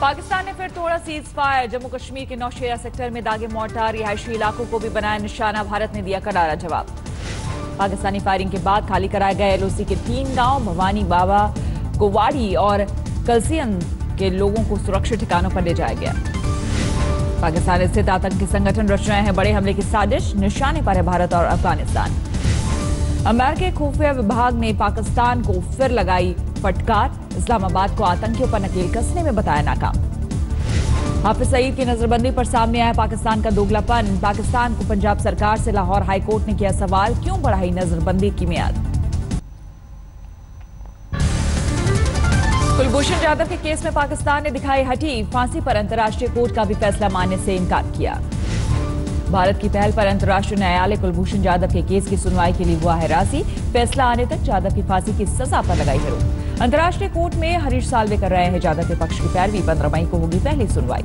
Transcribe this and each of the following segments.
पाकिस्तान ने फिर तोड़ा सीज फायर। जम्मू कश्मीर के नौशेरा सेक्टर में दागे मोर्टार, रिहायशी इलाकों को भी बनाया निशाना। भारत ने दिया करारा जवाब। पाकिस्तानी फायरिंग के बाद खाली कराए गए एलओसी के 3 गांव भवानी बाबा, कोवाड़ी और कलसियन के लोगों को सुरक्षित ठिकानों पर ले जाया गया। पाकिस्तान स्थित आतंकी संगठन रच रहे हैं बड़े हमले की साजिश। निशाने पर है भारत और अफगानिस्तान। अमेरिकी खुफिया विभाग ने पाकिस्तान को फिर लगाई फटकार। इस्लामाबाद को आतंकियों पर नकेल कसने में बताया नाकाम। हाफिज सईद की नजरबंदी पर सामने आया पाकिस्तान का दोगलापन। पाकिस्तान को पंजाब सरकार से लाहौर हाईकोर्ट ने किया सवाल, क्यों बढ़ाई नजरबंदी की मियाद। कुलभूषण जाधव के केस में पाकिस्तान ने दिखाई हटी। फांसी पर अंतर्राष्ट्रीय कोर्ट का भी फैसला मानने से इनकार किया। भारत की पहल पर अंतर्राष्ट्रीय न्यायालय कुलभूषण जाधव के केस की सुनवाई के लिए हुआ है राजी। फैसला आने तक जाधव की फांसी की सजा पर लगाई है रोक। अंतर्राष्ट्रीय कोर्ट में हरीश साल्वे कर रहे हैं जाधव के पक्ष की पैरवी। 15 मई को होगी पहली सुनवाई।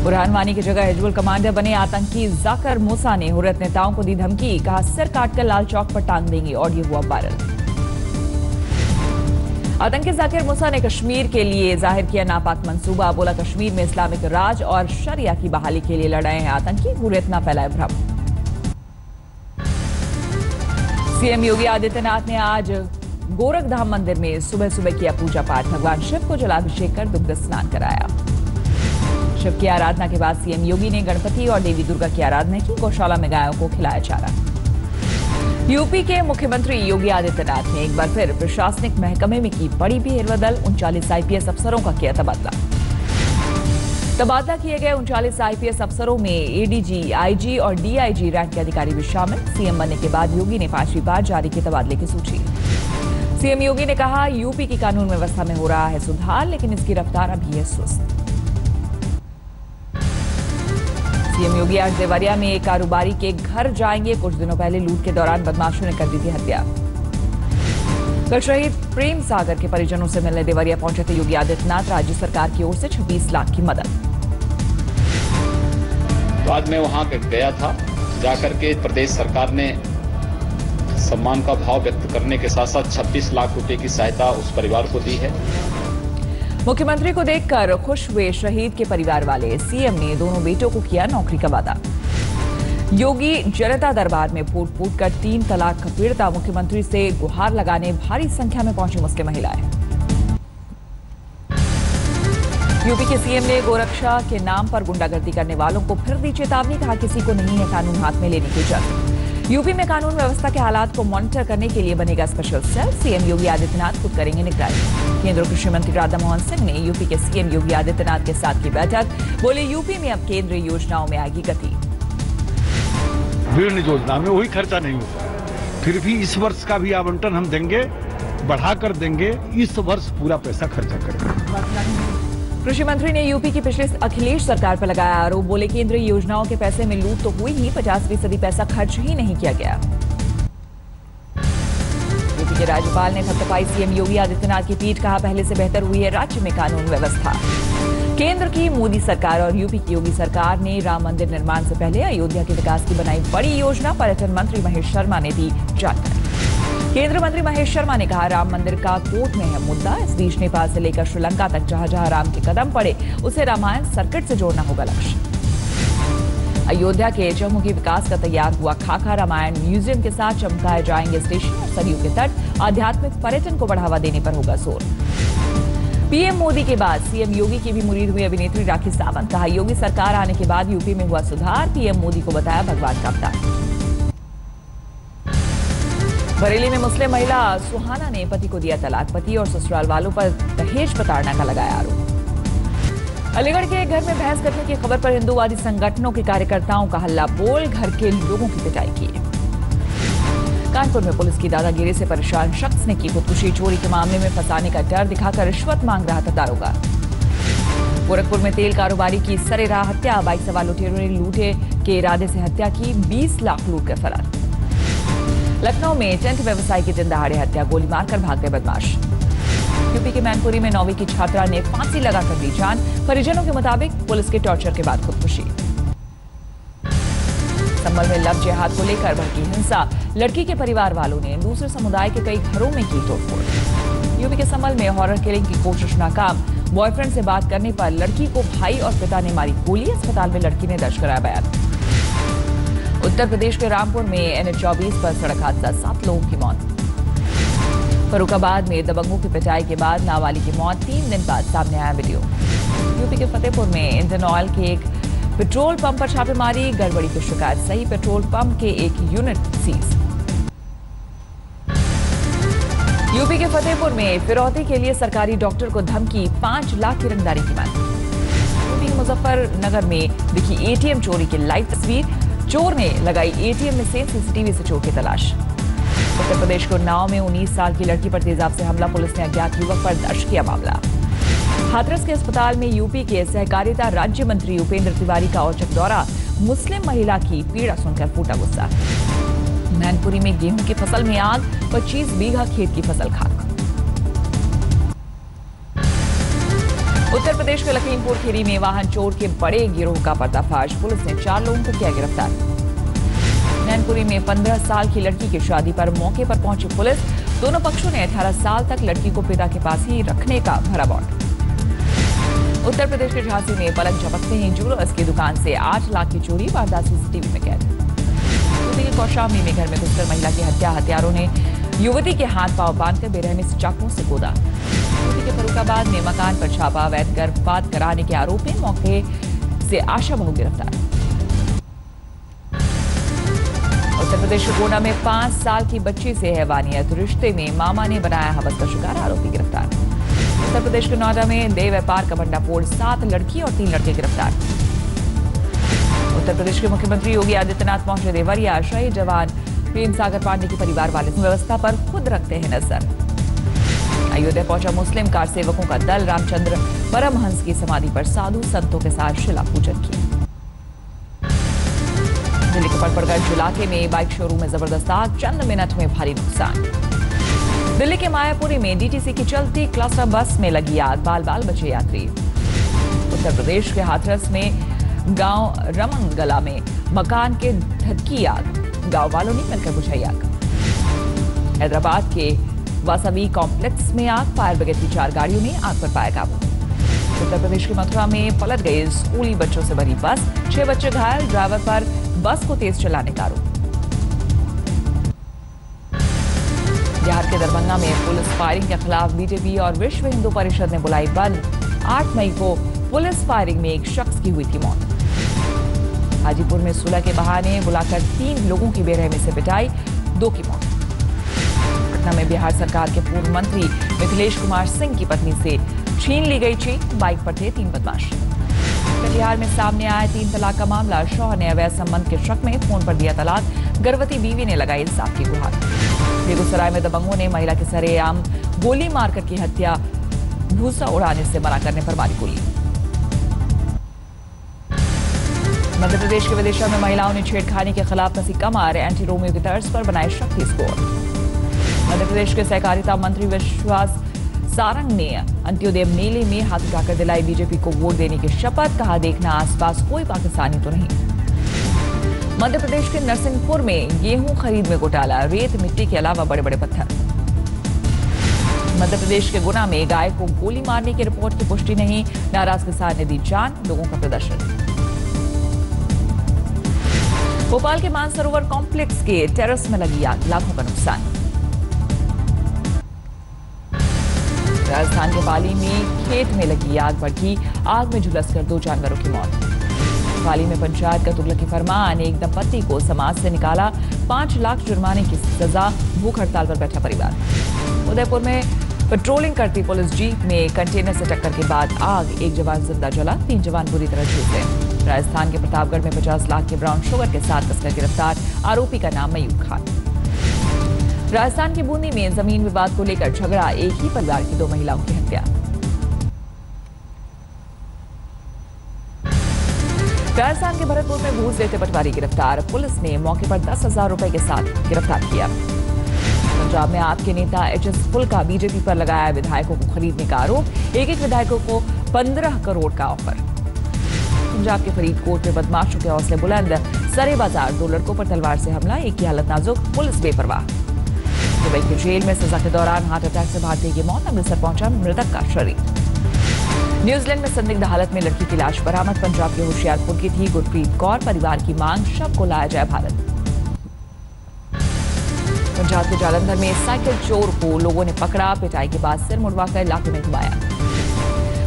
बुरहान वानी की जगह हिजबुल कमांडर बने आतंकी जाकिर मूसा ने हुर्रियत नेताओं को दी धमकी। कहा सिर काटकर लाल चौक पर टांग देंगे। ऑडियो हुआ वायरल। आतंकी जाकिर मूसा ने कश्मीर के लिए जाहिर किया नापाक मंसूबा। बोला कश्मीर में इस्लामिक राज और शरिया की बहाली के लिए लड़ रहे हैं आतंकी। हुर्रियत न फैलाए भ्रम। सीएम योगी आदित्यनाथ ने आज गोरखधाम मंदिर में सुबह सुबह किया पूजा पाठ। भगवान शिव को जलाभिषेक कर दुग्ध स्नान कराया। शिव की आराधना के बाद सीएम योगी ने गणपति और देवी दुर्गा की आराधना की। गौशाला में गायों को खिलाया चारा। यूपी के मुख्यमंत्री योगी आदित्यनाथ ने एक बार फिर प्रशासनिक महकमे में की बड़ी फेरबदल। 39 आईपीएस अफसरों का किया तबादला। तबादला किए गए 39 आईपीएस अफसरों में एडीजी, आईजी और डीआईजी रैंक के अधिकारी भी शामिल। सीएम बनने के बाद योगी ने 5वीं बार जारी की तबादले की सूची। सीएम योगी ने कहा यूपी की कानून व्यवस्था में हो रहा है सुधार, लेकिन इसकी रफ्तार अभी है सुस्त। सीएम योगी आज देवरिया में एक कारोबारी के घर जाएंगे। कुछ दिनों पहले लूट के दौरान बदमाशों ने कर दी थी हत्या। कल शहीद प्रेम सागर के परिजनों से मिलने देवरिया पहुंचे थे योगी आदित्यनाथ। राज्य सरकार की ओर से 26 लाख की मदद। बाद में वहां गया था, जाकर के प्रदेश सरकार ने सम्मान का भाव व्यक्त करने के साथ साथ 26 लाख रुपए की सहायता उस परिवार को दी है। मुख्यमंत्री को देखकर खुश हुए शहीद के परिवार वाले। सीएम ने दोनों बेटों को किया नौकरी का वादा। योगी जनता दरबार में फूट फूट कर 3 तलाक का पीड़िता मुख्यमंत्री से गुहार लगाने भारी संख्या में पहुंची मुस्लिम महिलाएं। यूपी के सीएम ने गोरक्षा के नाम पर गुंडागर्दी करने वालों को फिर दी चेतावनी। कहा किसी को नहीं है कानून हाथ में लेने की इजाजत। यूपी में कानून व्यवस्था के हालात को मॉनिटर करने के लिए बनेगा special cell. CM Yogi Adityanath खुद करेंगे निगरानी। केंद्रीय कृषि मंत्री राधा मोहन सिंह ने यूपी के सीएम योगी आदित्यनाथ के साथ की बैठक। बोले यूपी में अब केंद्रीय योजनाओं में आएगी गति। विभिन्न योजना में वही खर्चा नहीं होता, फिर भी इस वर्ष का भी आवंटन हम देंगे, बढ़ाकर देंगे। इस वर्ष पूरा पैसा खर्चा करेंगे। कृषि मंत्री ने यूपी की पिछले अखिलेश सरकार पर लगाया आरोप। बोले केंद्रीय योजनाओं के पैसे में लूट तो हुई ही, 50% पैसा खर्च ही नहीं किया गया। यूपी के राज्यपाल ने थपथपाई सीएम योगी आदित्यनाथ की पीठ। कहा पहले से बेहतर हुई है राज्य में कानून व्यवस्था। केंद्र की मोदी सरकार और यूपी की योगी सरकार ने राम मंदिर निर्माण से पहले अयोध्या के विकास की बनाई बड़ी योजना। पर्यटन मंत्री महेश शर्मा ने दी जानकारी। केंद्रीय मंत्री महेश शर्मा ने कहा राम मंदिर का कोर्ट में है मुद्दा। इस बीच नेपाल से लेकर श्रीलंका तक जहां जहां राम के कदम पड़े उसे रामायण सर्किट से जोड़ना होगा लक्ष्य। अयोध्या के चहुमुखी विकास का तैयार हुआ खाका। रामायण म्यूजियम के साथ चमकाए जाएंगे स्टेशन और सरयू के तट। आध्यात्मिक पर्यटन को बढ़ावा देने पर होगा जोर। पीएम मोदी के बाद सीएम योगी की भी मुरीद हुई अभिनेत्री राखी सावंत। कहा योगी सरकार आने के बाद यूपी में हुआ सुधार। पीएम मोदी को बताया भगवान का अवतार। बरेली में मुस्लिम महिला सुहाना ने पति को दिया तलाक। पति और ससुराल वालों पर दहेज प्रताड़ना का लगाया आरोप। अलीगढ़ के घर में बहस करने की खबर पर हिंदूवादी संगठनों के कार्यकर्ताओं का हल्ला बोल। घर के लोगों की पिटाई की। कानपुर में पुलिस की दादागिरी से परेशान शख्स ने की खुदकुशी। चोरी के मामले में फंसाने का डर दिखाकर रिश्वत मांग रहा था दारोगा। गोरखपुर में तेल कारोबारी की सरेराह हत्या। बाइक सवार लुटेरों ने लूटे के इरादे से हत्या की। 20 लाख लूट कर फरार। लखनऊ में टेंट व्यवसायी की दिन दहाड़े हत्या। गोली मारकर भाग गए बदमाश। यूपी के मैनपुरी में 9वीं की छात्रा ने फांसी लगाकर दी जान। परिजनों के मुताबिक पुलिस के टॉर्चर के बाद खुदकुशी। संभल में लव जिहाद को लेकर भड़की हिंसा, लड़की के परिवार वालों ने दूसरे समुदाय के कई घरों में की तोड़फोड़। यूपी के संभल में हॉरर किलिंग की कोशिश नाकाम, बॉयफ्रेंड से बात करने पर लड़की को भाई और पिता ने मारी गोली, अस्पताल में लड़की ने दर्ज कराया बयान। उत्तर प्रदेश के रामपुर में NH-24 पर सड़क हादसा, 7 लोगों की मौत। फर्रुखाबाद में दबंगों की पिटाई के बाद नाबालिग की मौत, 3 दिन बाद सामने आया वीडियो। यूपी के फतेहपुर में इंडियन ऑयल के एक पेट्रोल पंप पर छापेमारी, गड़बड़ी की शिकायत, सही पेट्रोल पंप के एक यूनिट सीज। यूपी के फतेहपुर में फिरौती के लिए सरकारी डॉक्टर को धमकी, 5 लाख की रंगदारी की मांग। यूपी के मुजफ्फरनगर में दिखी ATM चोरी की लाइव तस्वीर, चोर ने लगाई ATM में से CCTV से चोर की तलाश। उत्तर प्रदेश के उन्नाव में 19 साल की लड़की पर तेजाब से हमला, पुलिस ने अज्ञात युवक पर दर्ज किया मामला। हाथरस के अस्पताल में यूपी के सहकारिता राज्य मंत्री उपेंद्र तिवारी का औचक दौरा, मुस्लिम महिला की पीड़ा सुनकर फूटा गुस्सा। मैनपुरी में गेहूं की फसल में आग, 25 बीघा खेत की फसल खाक। उत्तर प्रदेश के लखीमपुर खीरी में वाहन चोर के बड़े गिरोह का पर्दाफाश, पुलिस ने 4 लोगों को किया गिरफ्तार। मैनपुरी में 15 साल की लड़की की शादी पर मौके पर पहुंची पुलिस, दोनों पक्षों ने 18 साल तक लड़की को पिता के पास ही रखने का भरा बॉन्ड। उत्तर प्रदेश के झांसी में पलक झपकते ही ज्वेलर्स की दुकान से 8 लाख की चोरी, वारदात CCTV में कैद। यूपी के कौशाम्बी में घर में घुसकर महिला की हत्या, हत्यारों ने युवती के हाथ पांव बांधकर बेरहमी से चाकुओं से कूदा। यूपी के फर्रुखाबाद में मकान पर छापा, अवैध गर्भपात कराने के आरोप में मौके से आशा बहू गिरफ्तार। उत्तर प्रदेश के गोंडा में 5 साल की बच्ची से हैवानियत, रिश्ते में मामा ने बनाया हवस का शिकार, आरोपी गिरफ्तार। उत्तर प्रदेश के नोएडा में देह व्यापार का भंडाफोड़, 7 लड़की और 3 लड़के गिरफ्तार। उत्तर प्रदेश के मुख्यमंत्री योगी आदित्यनाथ पहुंचे देवरिया, शहीद जवान प्रेम सागर पांडे के परिवार वाले व्यवस्था पर खुद रखते हैं नजर। अयोध्या पहुंचा मुस्लिम कार सेवकों का दल, रामचंद्र परमहंस की समाधि पर साधु संतों के साथ शिला पूजन किया। दिल्ली के पटपड़गंज इलाके में बाइक शोरूम में जबरदस्त आग, चंद मिनट में भारी नुकसान। दिल्ली के मायापुरी में DTC की चलती क्लस्टर बस में लगी आग, बाल बाल बचे यात्री। उत्तर प्रदेश के हाथरस में गांव रमंगला में मकान के धधकी आग, गांव वालों ने मिलकर बुझाई आग। हैदराबाद के वासवी कॉम्प्लेक्स में आग, फायर ब्रिगेड की 4 गाड़ियों ने आग पर पाया काबू। उत्तर प्रदेश के मथुरा में पलट गई स्कूली बच्चों से भरी बस, 6 बच्चे घायल, ड्राइवर पर बस को तेज चलाने का आरोप। बिहार के दरभंगा में पुलिस फायरिंग के खिलाफ बीजेपी और विश्व हिंदू परिषद ने बुलाई बंद, 8 मई को पुलिस फायरिंग में एक शख्स की हुई थी मौत। हाजीपुर में सुलह के बहाने बुलाकर 3 लोगों की बेरहमी से पिटाई, 2 की मौत। पटना में बिहार सरकार के पूर्व मंत्री मिथिलेश कुमार सिंह की पत्नी से छीन ली गई चेन, बाइक पर थे 3 बदमाश। कटिहार में सामने आया 3 तलाक का मामला, शौहर ने अवैध संबंध के शक में फोन पर दिया तलाक, गर्भवती बीवी ने लगाई इंसाफ की गुहार। बेगूसराय में दबंगों ने महिला के सरेआम गोली मारकर की हत्या, भूसा उड़ाने से मना करने पर मारी गोली। मध्य प्रदेश के विदिशा में महिलाओं ने छेड़खानी के खिलाफ कसी कमर, एंटी रोमियो की तर्ज पर बनाए शक्ति स्कोर। मध्य प्रदेश के सहकारिता मंत्री विश्वास सारंग ने अंत्योदय मेले में हाथ उठाकर दिलाई बीजेपी को वोट देने की शपथ, कहा देखना आसपास कोई पाकिस्तानी तो नहीं। मध्य प्रदेश के नरसिंहपुर में गेहूं खरीद में घोटाला, रेत मिट्टी के अलावा बड़े बड़े पत्थर। मध्य प्रदेश के गुना में गाय को गोली मारने की रिपोर्ट की पुष्टि नहीं, नाराज किसान ने दी जान, लोगों का प्रदर्शन। भोपाल के मानसरोवर कॉम्प्लेक्स के टेरेस में लगी आग, लाखों का नुकसान। राजस्थान के पाली में खेत में लगी आग, भड़की आग में झुलसकर 2 जानवरों की मौत। पाली में पंचायत का तुगलकी फरमान, एक दंपत्ति को समाज से निकाला, 5 लाख जुर्माने की सजा, भूख हड़ताल पर बैठा परिवार। उदयपुर में पेट्रोलिंग करती पुलिस जीप में कंटेनर से टक्कर के बाद आग, 1 जवान जिंदा जला, 3 जवान बुरी तरह झुलसे। राजस्थान के प्रतापगढ़ में 50 लाख के ब्राउन शुगर के साथ तस्कर गिरफ्तार, आरोपी का नाम मयूर खान। राजस्थान की बूंदी में जमीन विवाद को लेकर झगड़ा, एक ही परिवार की 2 महिलाओं की हत्या। राजस्थान के भरतपुर में घूस लेते पटवारी गिरफ्तार, पुलिस ने मौके पर 10,000 रुपए के साथ गिरफ्तार किया। पंजाब में आप के नेता HS फुल्का बीजेपी पर लगाया विधायकों को खरीदने का आरोप, एक विधायकों को 15 करोड़ का ऑफर। पंजाब के फरीदकोट में बदमाशों के हौसले बुलंद, सरे बाजार 2 लड़कों पर तलवार से हमला, एक की हालत नाजुक, पुलिस बेपरवाह। दुबई की जेल में सजा के दौरान हार्ट अटैक से भारतीय की मौत, अमृतसर पहुंचा मृतक का शरीर। न्यूजीलैंड में संदिग्ध हालत में लड़की की लाश बरामद, पंजाब के होशियारपुर की थी गुरप्रीत कौर, परिवार की मांग शव को लाया जाए भारत। पंजाब के जालंधर में साइकिल चोर को लोगों ने पकड़ा, पिटाई के बाद सिर मुड़वाकर इलाके में घुमाया।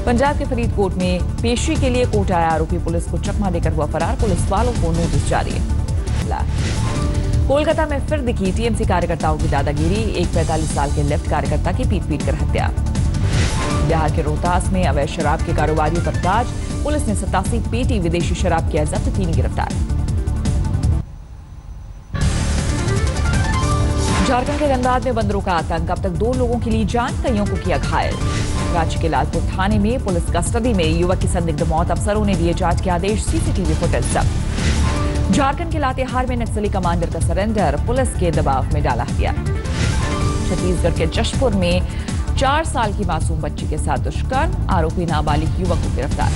पंजाब के फरीदकोट में पेशी के लिए कोर्ट आया आरोपी पुलिस को चकमा देकर हुआ फरार, पुलिस वालों को नोटिस जारी है। कोलकाता में फिर दिखी टीएमसी कार्यकर्ताओं की दादागिरी, एक 45 साल के लेफ्ट कार्यकर्ता की पीट कर हत्या। बिहार के रोहतास में अवैध शराब के कारोबारियों पर गाज, पुलिस ने 87 पेटी विदेशी शराब किया जब्त, 3 गिरफ्तार। झारखंड के धनबाद में बंदरों का आतंक, अब तक 2 लोगों की ली जान, कईयों को किया घायल। रांची के लालपुर थाने में पुलिस कस्टडी में युवक की संदिग्ध मौत, अफसरों ने दिए जांच के आदेश, सीसीटीवी फुटेज जब्त। झारखंड के लातेहार में नक्सली कमांडर का सरेंडर, पुलिस के दबाव में डाला गया। छत्तीसगढ़ के जशपुर में 4 साल की मासूम बच्ची के साथ दुष्कर्म, आरोपी नाबालिग युवक को गिरफ्तार।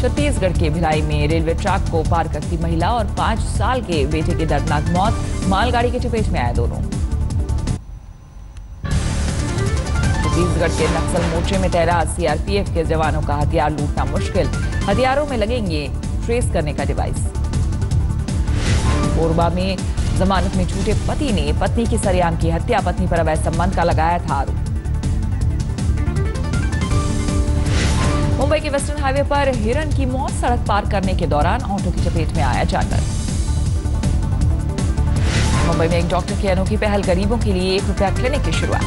छत्तीसगढ़ के भिलाई में रेलवे ट्रैक को पार करती महिला और 5 साल के बेटे की दर्दनाक मौत, मालगाड़ी की चपेट में आए दोनों। छत्तीसगढ़ के नक्सल मोर्चे में तैनात सीआरपीएफ के जवानों का हथियार लूटना मुश्किल, हथियारों में लगेंगे ट्रेस करने का डिवाइस। कोरबा में जमानत में छूटे पति ने पत्नी की सरेआम की हत्या, पत्नी पर अवैध संबंध का लगाया था आरोप। मुंबई के वेस्टर्न हाईवे पर हिरण की मौत, सड़क पार करने के दौरान ऑटो की चपेट में आया जानवर। मुंबई में एक डॉक्टर की अनोखी पहल, गरीबों के लिए ₹1 क्लिनिक की शुरुआत।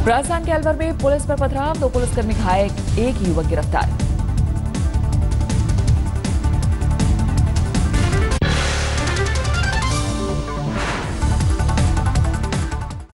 राजस्थान के अलवर में पुलिस पर पथराव, 2 पुलिसकर्मी घायल, एक युवक गिरफ्तार।